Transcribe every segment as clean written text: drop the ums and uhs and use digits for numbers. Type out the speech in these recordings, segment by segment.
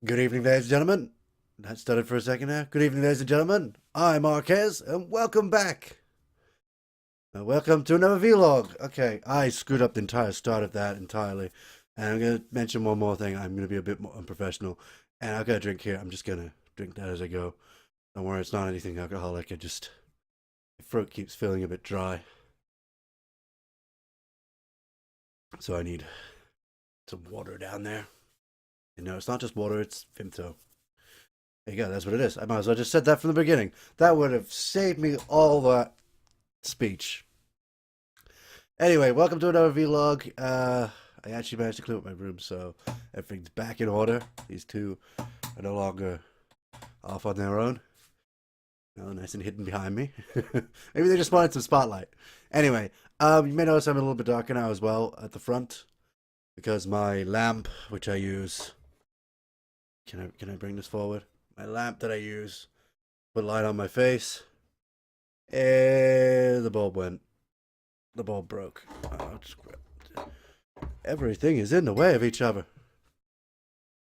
Good evening, ladies and gentlemen. That started for a second there. Good evening, ladies and gentlemen. I'm Marquez, and welcome back. Welcome to another vlog. Okay, I screwed up the entire start of that entirely. And I'm going to mention one more thing. I'm going to be a bit more unprofessional. And I've got a drink here. I'm just going to drink that as I go. Don't worry, it's not anything alcoholic. My throat keeps feeling a bit dry. So I need some water down there. And no, it's not just water, it's Vimto. There you go, that's what it is. I might as well just said that from the beginning. That would have saved me all that speech. Anyway, welcome to another vlog. I actually managed to clean up my room, so everything's back in order. These two are no longer off on their own. No, nice and hidden behind me. Maybe they just wanted some spotlight. Anyway, you may notice I'm a little bit darker now as well at the front because my lamp, which I use, can I bring this forward? My lamp that I use, put light on my face, and the bulb went. The bulb broke. Just everything is in the way of each other.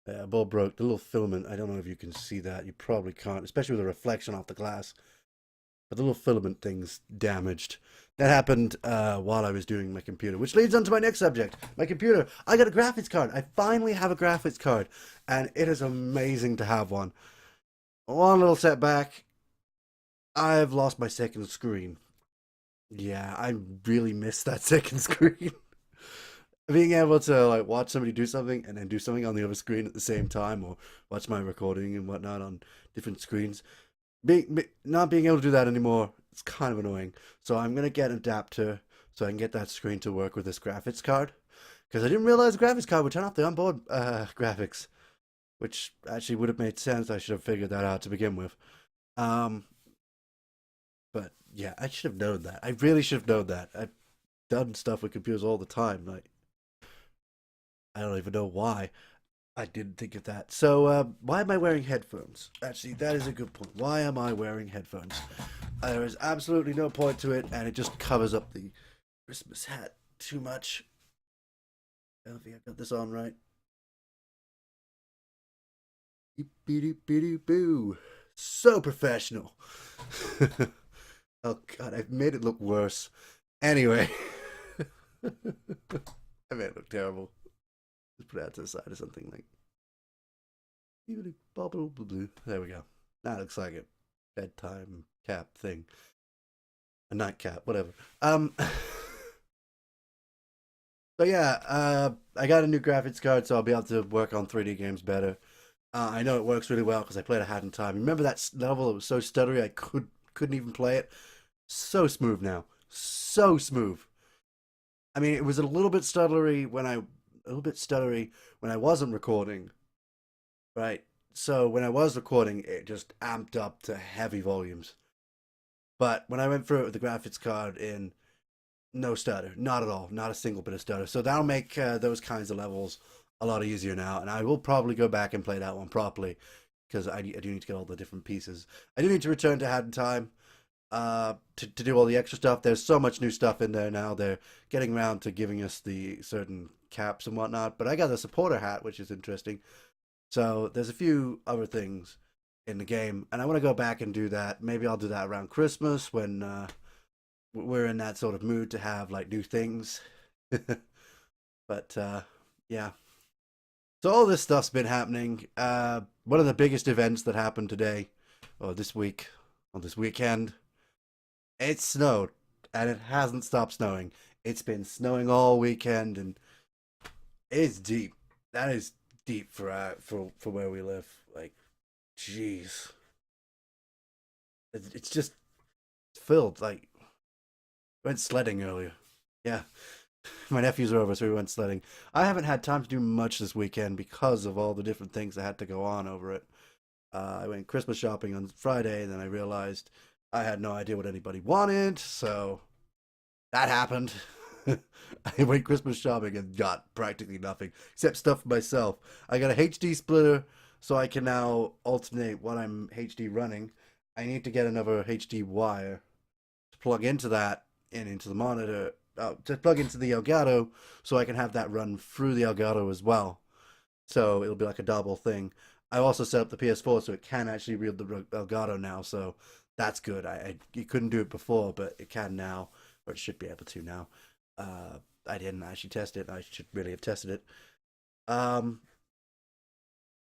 Yeah, bulb broke. The little filament, I don't know if you can see that. You probably can't, especially with the reflection off the glass. But the little filament thing's damaged. That happened while I was doing my computer, which leads on to my next subject. My computer. I got a graphics card. I finally have a graphics card, and it is amazing to have one. One little setback. I've lost my second screen. Yeah, I really miss that second screen. Being able to like watch somebody do something and then do something on the other screen at the same time, or watch my recording and whatnot on different screens. Not being able to do that anymore, it's kind of annoying. So I'm gonna get an adapter so I can get that screen to work with this graphics card. Because I didn't realize the graphics card would turn off the onboard graphics, which actually would have made sense. I should have figured that out to begin with. Um, but yeah, I should have known that. I really should have known that. I've done stuff with computers all the time. Like I don't even know why I didn't think of that. So why am I wearing headphones? Actually, that is a good point. Why am I wearing headphones? There is absolutely no point to it, and it just covers up the Christmas hat too much. I don't think I got this on right. Boo. So professional. Oh god, I've made it look worse. Anyway, I made it look terrible. Just put it out to the side or something like. There we go. That looks like a bedtime cap thing, a nightcap, whatever. Um, so yeah, I got a new graphics card, so I'll be able to work on 3D games better. I know it works really well because I played a Hat in Time. Remember that level that was so stuttery I couldn't even play it. So smooth now, so smooth. I mean, it was a little bit stuttery when I wasn't recording, right? So when I was recording, it just amped up to heavy volumes. But when I went through it with the graphics card in, no stutter, not at all, not a single bit of stutter. So that'll make those kinds of levels a lot easier now. And I will probably go back and play that one properly because I do need to get all the different pieces. I do need to return to Hat in Time to do all the extra stuff. There's so much new stuff in there now. They're getting around to giving us the certain caps and whatnot. But I got a supporter hat, which is interesting. So there's a few other things in the game, and I want to go back and do that. Maybe I'll do that around Christmas when we're in that sort of mood to have like new things. But yeah, so all this stuff's been happening. One of the biggest events that happened today, or this week, or this weekend, it snowed, and it hasn't stopped snowing. It's been snowing all weekend, and it's deep. That is deep for where we live. Like, jeez, it's just filled. Like, went sledding earlier. Yeah, my nephews are over, so we went sledding. I haven't had time to do much this weekend because of all the different things that had to go on over it. I went Christmas shopping on Friday, then I realized I had no idea what anybody wanted, so that happened. I went Christmas shopping and got practically nothing except stuff for myself. I got a HD splitter, so I can now alternate what I'm HD running. I need to get another HD wire to plug into that and into the monitor, to plug into the Elgato, so I can have that run through the Elgato as well. So it'll be like a double thing. I also set up the PS4 so it can actually read the Elgato now, so that's good. You couldn't do it before, but it can now, or it should be able to now. I didn't actually test it. I should really have tested it. Um,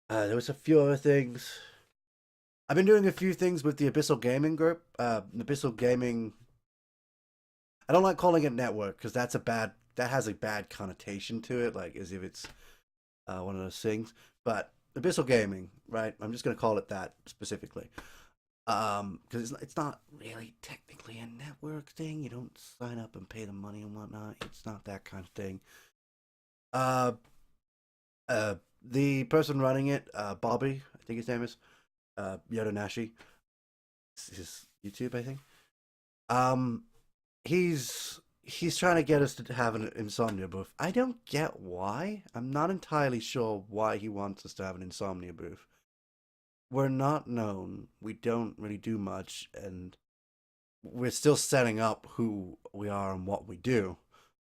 there was a few other things. I've been doing a few things with the Abyssal Gaming group. Abyssal Gaming. I don't like calling it network because that has a bad connotation to it, like as if it's one of those things. But Abyssal Gaming, right? I'm just gonna call it that specifically, because it's not really technically a network thing. You don't sign up and pay the money and whatnot. It's not that kind of thing. Uh, the person running it, Bobby, I think his name is, Yoda Nashi, his YouTube, I think. Um, he's trying to get us to have an insomnia booth. I don't get why. I'm not entirely sure why he wants us to have an insomnia booth. We're not known. We don't really do much, and we're still setting up who we are and what we do.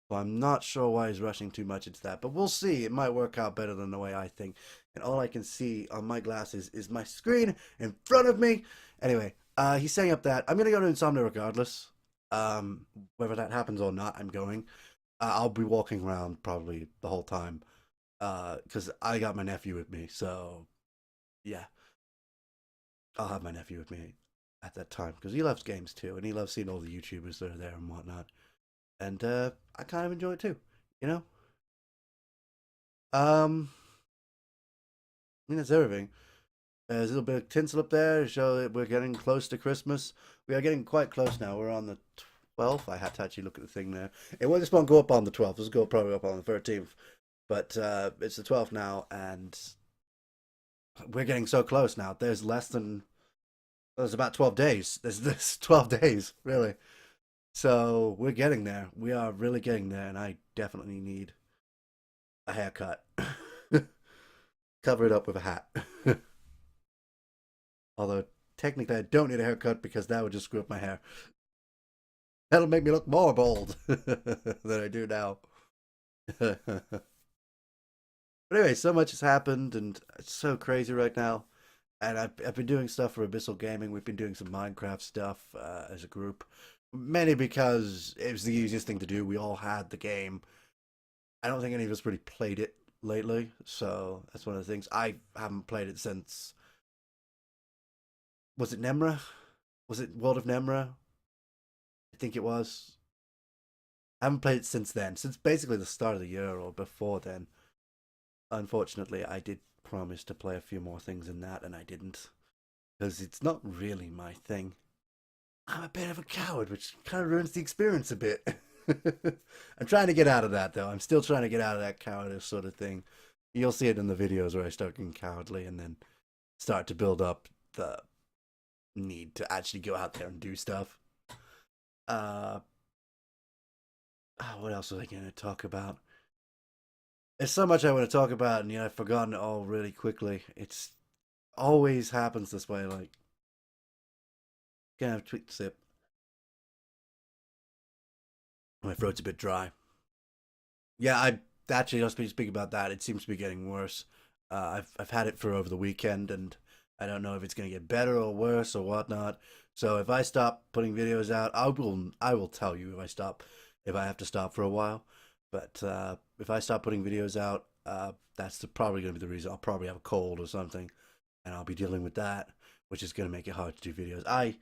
So I'm not sure why he's rushing too much into that, but we'll see. It might work out better than the way I think. And all I can see on my glasses is my screen in front of me. Anyway, he's setting up that. I'm gonna go to Insomnia regardless. Whether that happens or not, I'm going. I'll be walking around probably the whole time. Because I got my nephew with me, so yeah, I'll have my nephew with me at that time because he loves games too, and he loves seeing all the YouTubers that are there and whatnot. And I kind of enjoy it too, you know. I mean that's everything. There's a little bit of tinsel up there to show that we're getting close to Christmas. We are getting quite close now. We're on the 12th. I had to actually look at the thing there. This won't go up on the 12th. This will go probably up on the 13th. But it's the 12th now, and we're getting so close now. There's about 12 days. There's 12 days, really. So we're getting there. We are really getting there, and I definitely need a haircut. Cover it up with a hat. Although technically I don't need a haircut because that would just screw up my hair. That'll make me look more bald than I do now. But anyway, so much has happened and it's so crazy right now. And I've been doing stuff for Abyssal Gaming. We've been doing some Minecraft stuff as a group. Mainly because it was the easiest thing to do. We all had the game. I don't think any of us really played it lately. So that's one of the things. I haven't played it since. Was it Nemra? Was it World of Nemra? I think it was. I haven't played it since then. Since basically the start of the year or before then. Unfortunately, I did promise to play a few more things in that, and I didn't. Because it's not really my thing. I'm a bit of a coward, which kind of ruins the experience a bit. I'm trying to get out of that, though. I'm still trying to get out of that cowardice sort of thing. You'll see it in the videos where I start getting cowardly and then start to build up the need to actually go out there and do stuff. Uh, what else was I going to talk about? There's so much I want to talk about, and I've forgotten it all really quickly. It's always happens this way. Like, gonna have a quick sip. My throat's a bit dry. Yeah, I actually just been speaking about that. It seems to be getting worse. I've had it for over the weekend, and I don't know if it's gonna get better or worse or whatnot. So if I stop putting videos out, I will tell you if I have to stop for a while. But if I stop putting videos out, that's probably gonna be the reason. I'll probably have a cold or something, and I'll be dealing with that, which is gonna make it hard to do videos.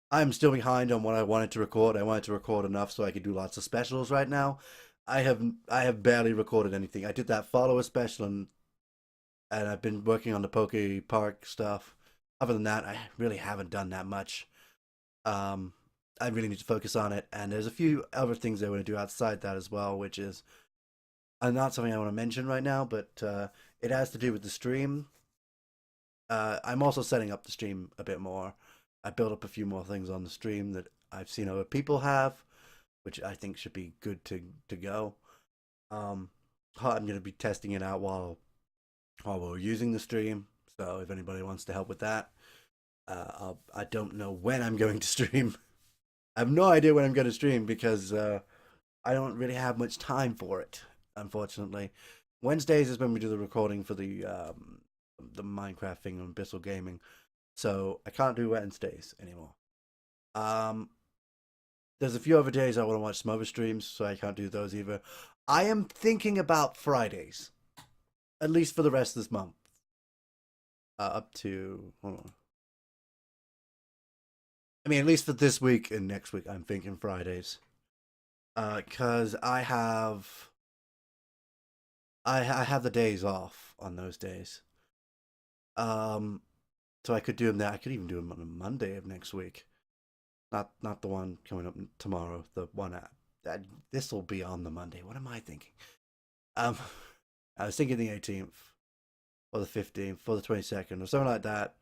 I'm still behind on what I wanted to record. I wanted to record enough so I could do lots of specials right now. I have barely recorded anything. I did that follower special and I've been working on the Poke Park stuff. Other than that, I really haven't done that much. Um, I really need to focus on it, and there's a few other things I want to do outside that as well, which is not something I want to mention right now, but it has to do with the stream. I'm also setting up the stream a bit more. I built up a few more things on the stream that I've seen other people have, which I think should be good to go. Um, I'm going to be testing it out while we're using the stream. So if anybody wants to help with that, I don't know when I'm going to stream. I have no idea when I'm going to stream because I don't really have much time for it, unfortunately. Wednesdays is when we do the recording for the the Minecraft thing on Bissell Gaming, so I can't do Wednesdays anymore. Um, there's a few other days I want to watch some other streams, so I can't do those either. I am thinking about Fridays, at least for the rest of this month. Up to hold on. I mean, at least for this week and next week, I'm thinking Fridays. Cause I have the days off on those days. Um, so I could do them there. I could even do them on a Monday of next week. Not the one coming up tomorrow. The one that this will be on the Monday. What am I thinking? Um, I was thinking the 18th or the 15th or the 22nd or something like that.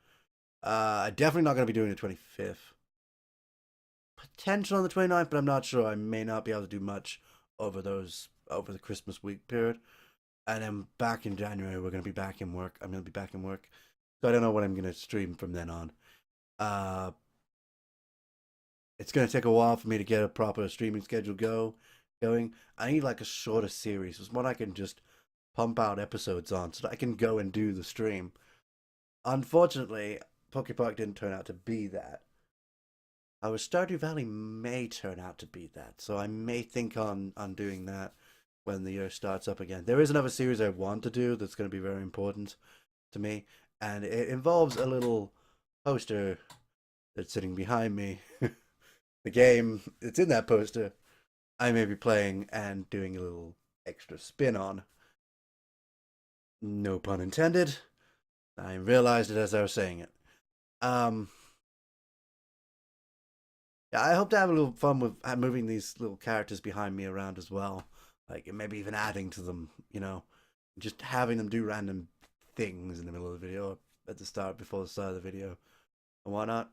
Definitely not going to be doing the 25th. Potential on the 29th, but I'm not sure. I may not be able to do much over the Christmas week period. And then back in January, we're going to be back in work. I'm going to be back in work. So I don't know what I'm going to stream from then on. Uh, it's going to take a while for me to get a proper streaming schedule going. I need like a shorter series. It's one I can just pump out episodes on so that I can go and do the stream. Unfortunately, Pokepark didn't turn out to be that. Our Stardew Valley may turn out to be that, so I may think on doing that when the year starts up again. There is another series I want to do that's going to be very important to me, and it involves a little poster that's sitting behind me. The game that's in that poster, I may be playing and doing a little extra spin on. No pun intended. I realized it as I was saying it. Um, yeah, I hope to have a little fun with moving these little characters behind me around as well. Like, maybe even adding to them, just having them do random things in the middle of the video, at the start, before the start of the video, and whatnot.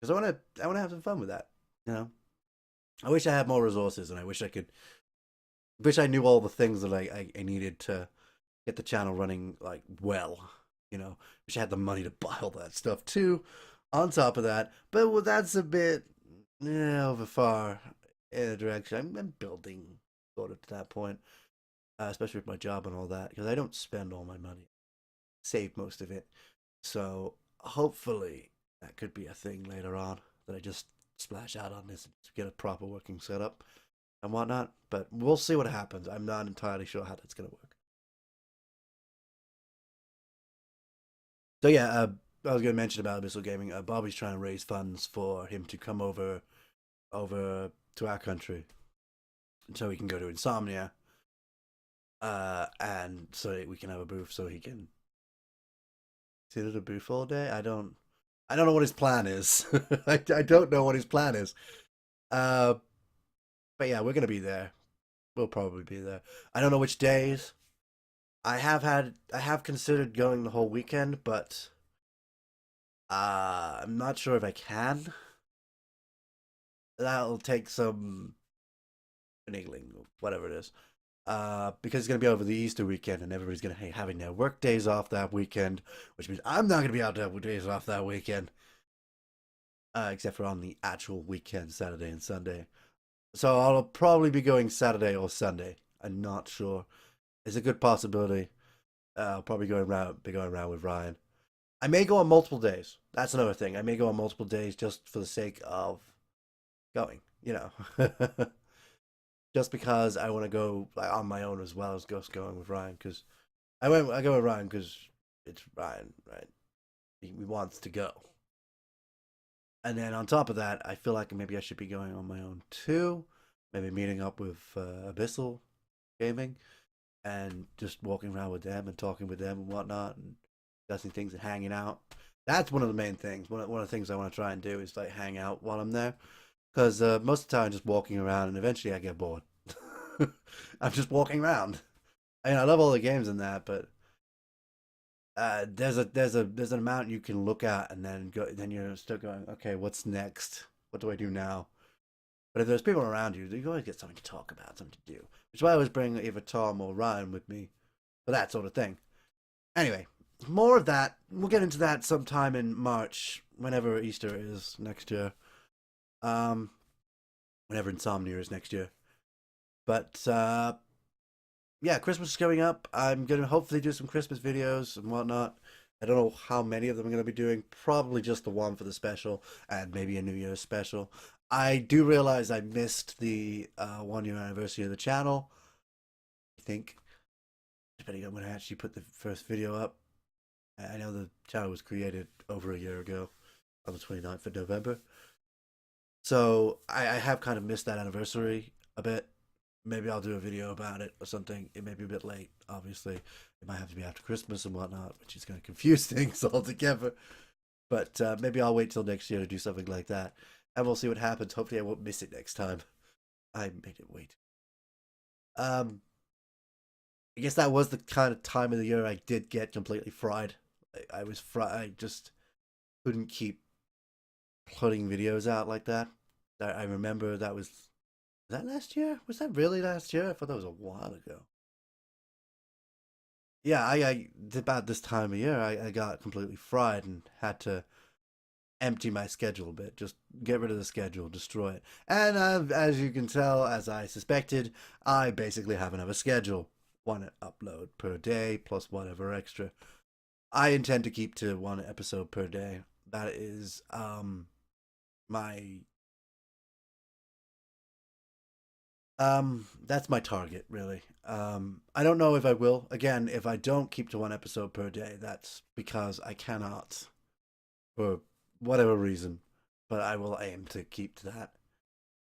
Because I want to have some fun with that, you know. I wish I had more resources, and I wish I knew all the things that I needed to get the channel running like well, Wish I had the money to buy all that stuff too. On top of that, but well, that's a bit over far in a direction. I'm building sort of to that point, especially with my job and all that, because I don't spend all my money, save most of it. So hopefully that could be a thing later on that I just splash out on this and get a proper working setup and whatnot. But we'll see what happens. I'm not entirely sure how that's gonna work. So yeah, I was gonna mention about Abyssal Gaming. Bobby's trying to raise funds for him to come over to our country, so he can go to Insomnia, and so we can have a booth, so he can sit at a booth all day. I don't know what his plan is. I don't know what his plan is. Uh, but yeah, we're gonna be there. We'll probably be there. I don't know which days. I have considered going the whole weekend, but I'm not sure if I can. That'll take some finagling, whatever it is. Because it's gonna be over the Easter weekend, and everybody's gonna be having their work days off that weekend, which means I'm not gonna be able to have days off that weekend, except for on the actual weekend, Saturday and Sunday. So I'll probably be going Saturday or Sunday. I'm not sure. It's a good possibility. I'll probably be going around with Ryan. I may go on multiple days. That's another thing. I may go on multiple days just for the sake of going. Just because I want to go like on my own as well as just going with Ryan. Because I go with Ryan because it's Ryan, right? He wants to go. And then on top of that, I feel like maybe I should be going on my own too. Maybe meeting up with Abyssal Gaming and just walking around with them and talking with them and whatnot and discussing things and hanging out. That's one of the main things. One of the things I want to try and do is like hang out while I'm there, because most of the time I'm just walking around and eventually I get bored. I'm just walking around. I mean, I love all the games in that, but there's an amount you can look at and then you're still going, okay, what's next? What do I do now? But if there's people around you, you always get something to talk about, something to do. Which is why I always bring either Tom or Ryan with me for that sort of thing. Anyway, more of that. We'll get into that sometime in March, whenever Easter is next year. Um, Whenever Insomnia is next year. But yeah, Christmas is coming up. I'm gonna hopefully do some Christmas videos and whatnot. I don't know how many of them I'm going to be doing. Probably just the one for the special and maybe a New Year's special. I do realize I missed the 1 year anniversary of the channel. I think, depending on when I actually put the first video up. I know the channel was created over a year ago on the 29th of November. So I have kind of missed that anniversary a bit. Maybe I'll do a video about it or something. It may be a bit late, obviously. It might have to be after Christmas and whatnot, which is going to confuse things altogether. But maybe I'll wait till next year to do something like that. And we'll see what happens. Hopefully I won't miss it next time. I made it wait. Um, I guess that was the kind of time of the year I did get completely fried. I was fried. I just couldn't keep putting videos out like that. I remember that last year? Was that really last year? I thought that was a while ago. Yeah, I about this time of year, I got completely fried and had to empty my schedule a bit, just get rid of the schedule, destroy it. And as you can tell, as I suspected, I basically have another schedule, one upload per day plus whatever extra. I intend to keep to one episode per day. That is my that's my target, really. I don't know if I will. Again, if I don't keep to one episode per day, that's because I cannot, for whatever reason. But I will aim to keep to that.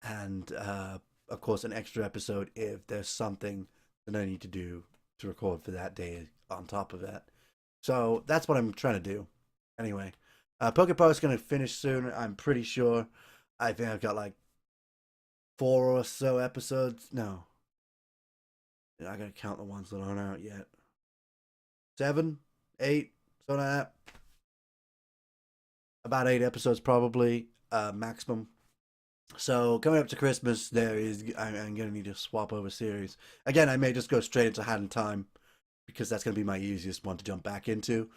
And of course, an extra episode if there's something that I need to do to record for that day on top of that. So that's what I'm trying to do. Anyway, Pokepo's is going to finish soon. I'm pretty sure. I think I've got like 4 or so episodes. No, I gotta count the ones that aren't out yet. 7, 8, something like that. About 8 episodes probably, maximum. So coming up to Christmas, I'm gonna need to swap over series. Again, I may just go straight into Hat in Time because that's gonna be my easiest one to jump back into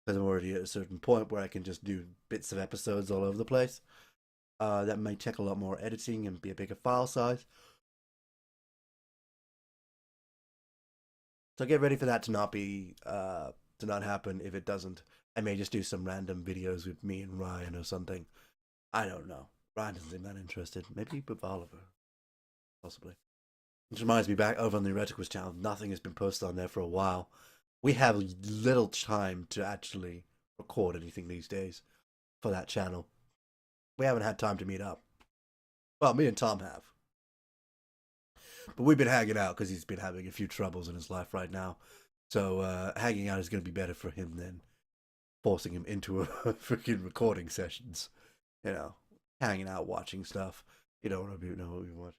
because I'm already at a certain point where I can just do bits of episodes all over the place. That may take a lot more editing and be a bigger file size. So get ready for that to not happen. If it doesn't, I may just do some random videos with me and Ryan or something. I don't know. Ryan doesn't seem that interested. Maybe with Oliver, possibly. Which reminds me, back over on the Ereticals channel, nothing has been posted on there for a while. We have little time to actually record anything these days for that channel. We haven't had time to meet up. Well, me and Tom have. But we've been hanging out because he's been having a few troubles in his life right now. So hanging out is going to be better for him than forcing him into a freaking recording sessions. You know, hanging out, watching stuff. You know what we want.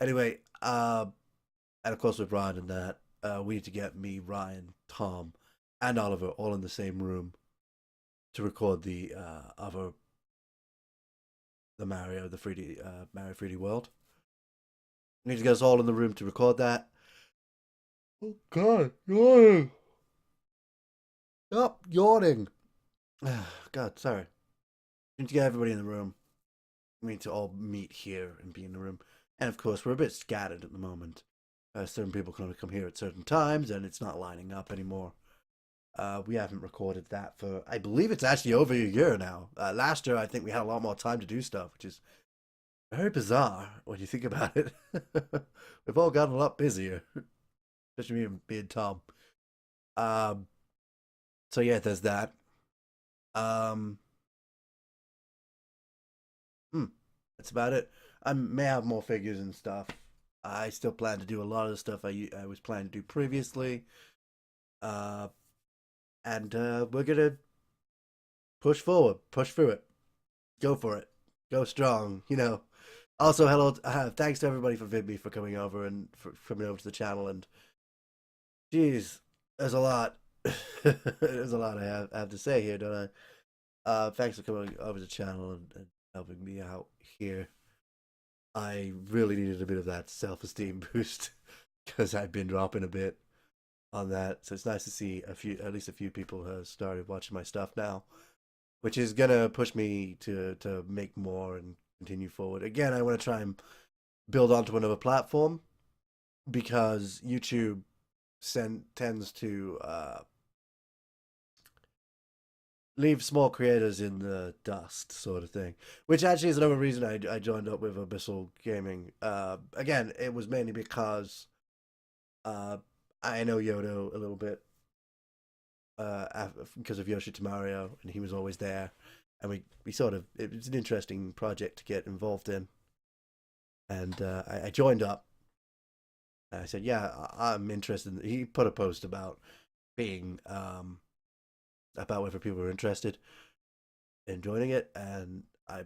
Anyway, and of course with Ryan and that, we need to get me, Ryan, Tom, and Oliver all in the same room to record the Mario, the 3D Mario 3D World. We need to get us all in the room to record that. Oh God, yawning. Stop yawning. God, sorry. We need to get everybody in the room. We need to all meet here and be in the room. And of course, we're a bit scattered at the moment. Certain people can only come here at certain times, and it's not lining up anymore. We haven't recorded that for, I believe it's actually over a year now. Last year, I think we had a lot more time to do stuff, which is very bizarre when you think about it. We've all gotten a lot busier, especially me and Tom. Um, so yeah, there's that. Um, hmm, that's about it. I may have more figures and stuff. I still plan to do a lot of the stuff I was planning to do previously. Uh, and we're gonna push forward, push through it, go for it, go strong. You know. Also, hello, thanks to everybody for VidMe for coming over and for coming over to the channel. And geez, there's a lot. There's a lot I have to say here, don't I? Thanks for coming over to the channel and helping me out here. I really needed a bit of that self-esteem boost because I've been dropping a bit on that. So it's nice to see at least a few people have started watching my stuff now, which is gonna push me to make more and continue forward. Again, I want to try and build onto another platform because YouTube tends to leave small creators in the dust, sort of thing. Which actually is another reason I joined up with Abyssal Gaming. Again, it was mainly because uh, I know Yodo a little bit because of Yoshi to Mario, and he was always there, and we sort of it was an interesting project to get involved in, and I joined up. And I said, "Yeah, I'm interested." He put a post about being about whether people were interested in joining it, and I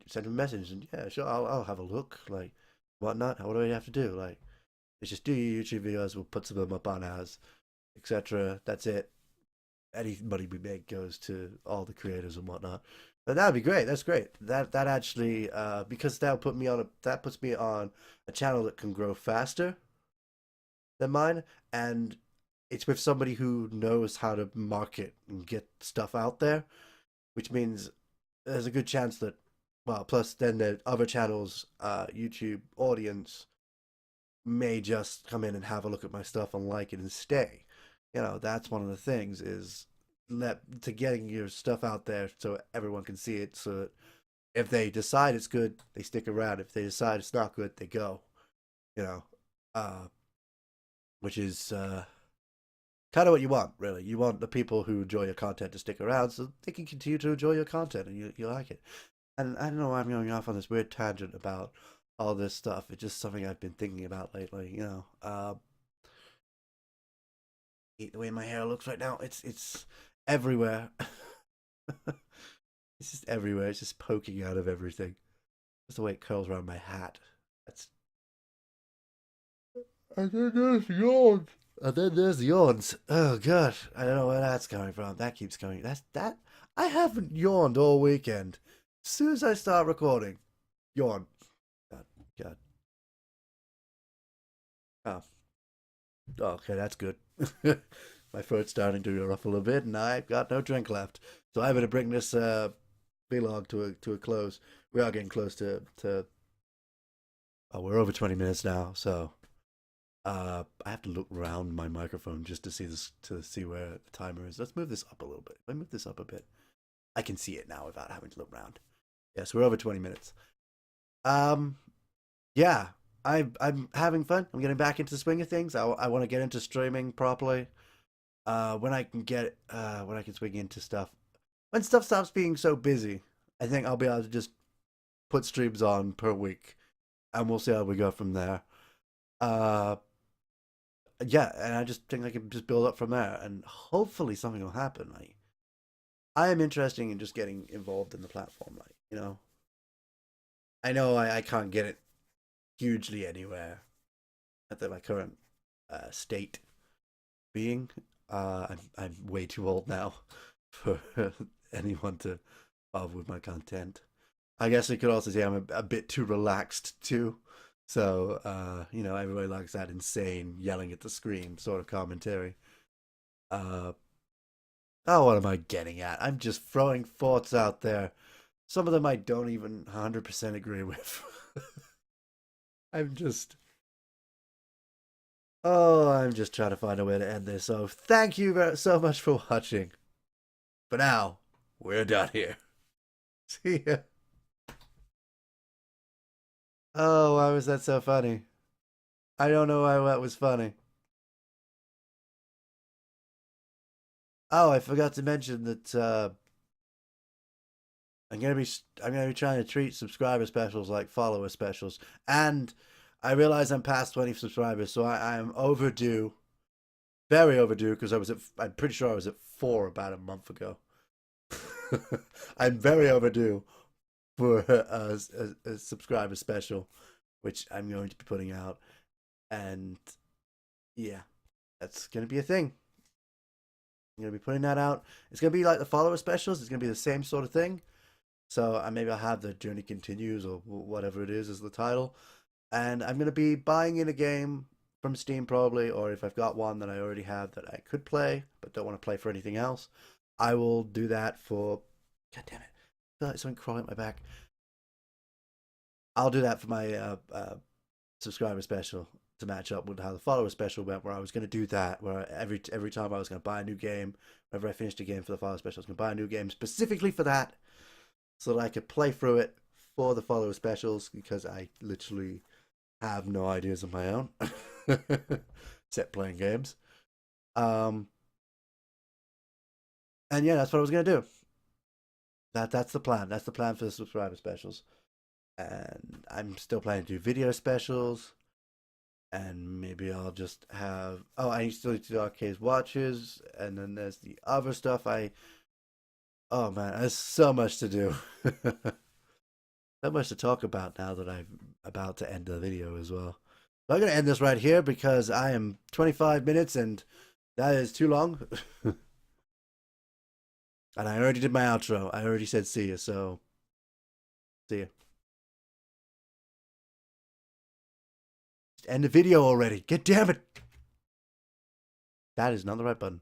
sent him a message, and yeah, sure, I'll have a look, like whatnot. What do I have to do? Like, it's just do your YouTube videos. We'll put some of them up on ours, etc. That's it. Any money we make goes to all the creators and whatnot. But that'd be great. That's great. That actually because that puts me on a channel that can grow faster than mine, and it's with somebody who knows how to market and get stuff out there, which means there's a good chance that well, plus then the other channels YouTube audience may just come in and have a look at my stuff and like it and stay. You know, that's one of the things is let to getting your stuff out there so everyone can see it. So that if they decide it's good, they stick around. If they decide it's not good, they go. You know, uh, which is kind of what you want, really. You want the people who enjoy your content to stick around so they can continue to enjoy your content and you like it. And I don't know why I'm going off on this weird tangent about all this stuff. It's just something I've been thinking about lately. You know, the way my hair looks right now, it's everywhere. It's just everywhere. It's just poking out of everything. Just the way it curls around my hat. That's and then there's yawns. And then there's yawns. Oh god, I don't know where that's coming from. That keeps coming. That's that. I haven't yawned all weekend. As soon as I start recording, yawn. God, God. Oh, okay, that's good. My throat's starting to ruffle a bit, and I've got no drink left. So I'm going to bring this vlog to a close. We are getting close to. Oh, we're over 20 minutes now, so I have to look around my microphone just to see this to see where the timer is. Let's move this up a little bit. If I move this up a bit, I can see it now without having to look around. Yes, we're over 20 minutes. Um, yeah, I'm having fun. I'm getting back into the swing of things. I want to get into streaming properly. When I can get when I can swing into stuff. When stuff stops being so busy, I think I'll be able to just put streams on per week, and we'll see how we go from there. Uh, yeah, and I just think I can just build up from there, and hopefully something will happen. Like I am interested in just getting involved in the platform. Like I know I can't get it hugely anywhere at my current state being. I'm way too old now for anyone to bother with my content. I guess you could also say I'm a bit too relaxed too. So, everybody likes that insane yelling at the screen sort of commentary. Uh, oh, what am I getting at? I'm just throwing thoughts out there. Some of them I don't even 100% agree with. I'm just, I'm just trying to find a way to end this. So, thank you so much for watching. For now, we're done here. See ya. Oh, why was that so funny? I don't know why that was funny. Oh, I forgot to mention that I'm gonna be trying to treat subscriber specials like follower specials, and I realize I'm past 20 subscribers, so I am overdue, very overdue, because I'm pretty sure I was at 4 about a month ago. I'm very overdue for a subscriber special, which I'm going to be putting out, and yeah, that's gonna be a thing. I'm gonna be putting that out. It's gonna be like the follower specials. It's gonna be the same sort of thing. So maybe I'll have the journey continues or whatever it is as the title, and I'm gonna be buying in a game from Steam probably, or if I've got one that I already have that I could play but don't want to play for anything else, I will do that for. God damn it! I feel like something crawling at my back. I'll do that for my subscriber special to match up with how the follower special went, where I was going to do that, where every time I was going to buy a new game, whenever I finished a game for the follower special, I was going to buy a new game specifically for that, so that I could play through it for the follower specials, because I literally have no ideas of my own, except playing games. Um, and yeah, that's what I was going to do. That's the plan. That's the plan for the subscriber specials. And I'm still planning to do video specials. And maybe I'll just have. Oh, I still need to do arcade watches, and then there's the other stuff. Oh man, there's so much to do. So much to talk about now that I'm about to end the video as well. So I'm gonna end this right here because I am 25 minutes and that is too long. And I already did my outro. I already said see ya, so see ya. End the video already. Get damn it. That is not the right button.